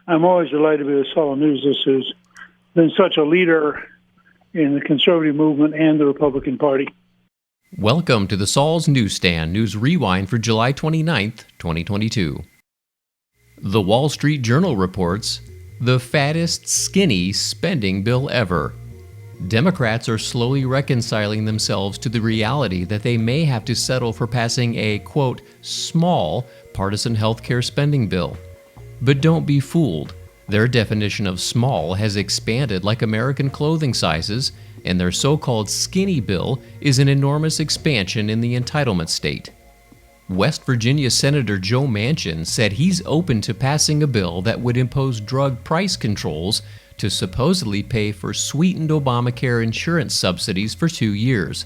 I'm always delighted to be with Saul News. This has been such a leader in the conservative movement and the Republican Party. Welcome to the Saul's Newsstand News Rewind for July 29th, 2022. The Wall Street Journal reports, the fattest skinny spending bill ever. Democrats are slowly reconciling themselves to the reality that they may have to settle for passing a, quote, small partisan healthcare spending bill. But don't be fooled. Their definition of small has expanded like American clothing sizes, and their so-called skinny bill is an enormous expansion in the entitlement state. West Virginia Senator Joe Manchin said he's open to passing a bill that would impose drug price controls to supposedly pay for sweetened Obamacare insurance subsidies for 2 years.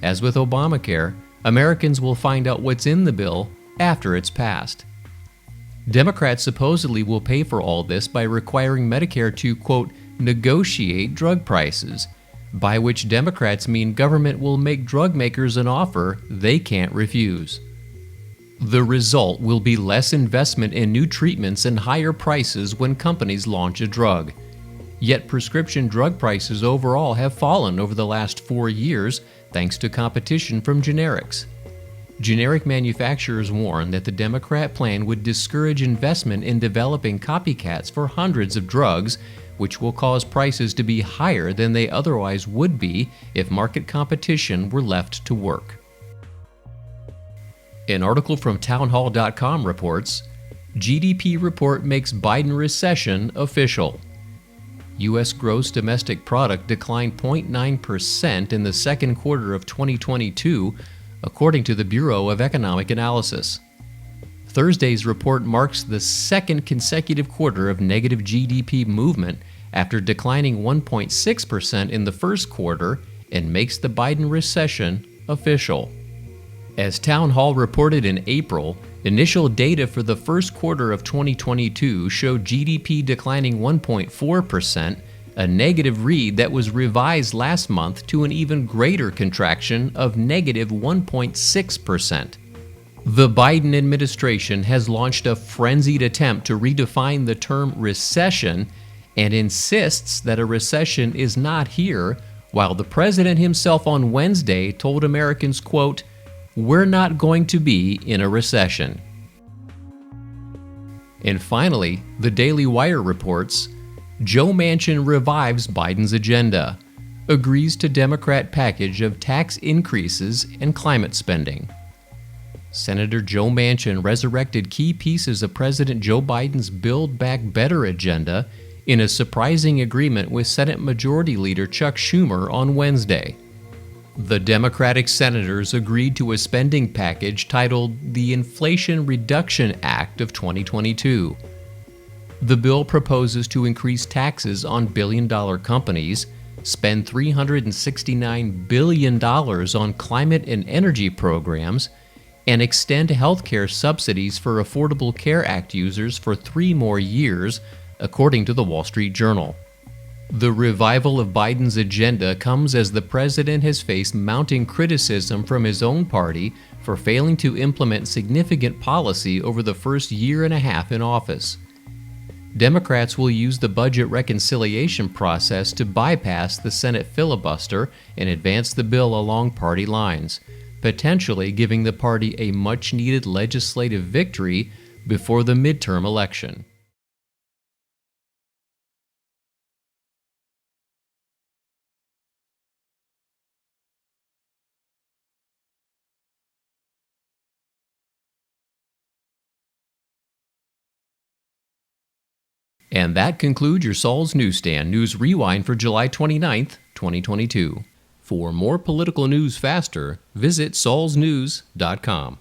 As with Obamacare, Americans will find out what's in the bill after it's passed. Democrats supposedly will pay for all this by requiring Medicare to, quote, negotiate drug prices, by which Democrats mean government will make drug makers an offer they can't refuse. The result will be less investment in new treatments and higher prices when companies launch a drug. Yet prescription drug prices overall have fallen over the last 4 years thanks to competition from generics. Generic manufacturers warn that the Democrat plan would discourage investment in developing copycats for hundreds of drugs, which will cause prices to be higher than they otherwise would be if market competition were left to work. An article from townhall.com reports, GDP report makes Biden recession official. U.S. gross domestic product declined 0.9% in the second quarter of 2022, according to the Bureau of Economic Analysis. Thursday's report marks the second consecutive quarter of negative GDP movement after declining 1.6% in the first quarter and makes the Biden recession official. As Town Hall reported in April, initial data for the first quarter of 2022 showed GDP declining 1.4%, a negative read that was revised last month to an even greater contraction of negative 1.6%. The Biden administration has launched a frenzied attempt to redefine the term recession and insists that a recession is not here, while the president himself on Wednesday told Americans, quote, "We're not going to be in a recession." And finally, the Daily Wire reports, Joe Manchin revives Biden's agenda, agrees to Democrat package of tax increases and climate spending. Senator Joe Manchin resurrected key pieces of President Joe Biden's Build Back Better agenda in a surprising agreement with Senate Majority Leader Chuck Schumer on Wednesday. The Democratic senators agreed to a spending package titled the Inflation Reduction Act of 2022. The bill proposes to increase taxes on billion-dollar companies, spend $369 billion on climate and energy programs, and extend healthcare subsidies for Affordable Care Act users for 3 more years, according to the Wall Street Journal. The revival of Biden's agenda comes as the president has faced mounting criticism from his own party for failing to implement significant policy over the first year and a half in office. Democrats will use the budget reconciliation process to bypass the Senate filibuster and advance the bill along party lines, potentially giving the party a much-needed legislative victory before the midterm election. And that concludes your Saul's Newsstand News Rewind for July 29th, 2022. For more political news faster, visit saulsnews.com.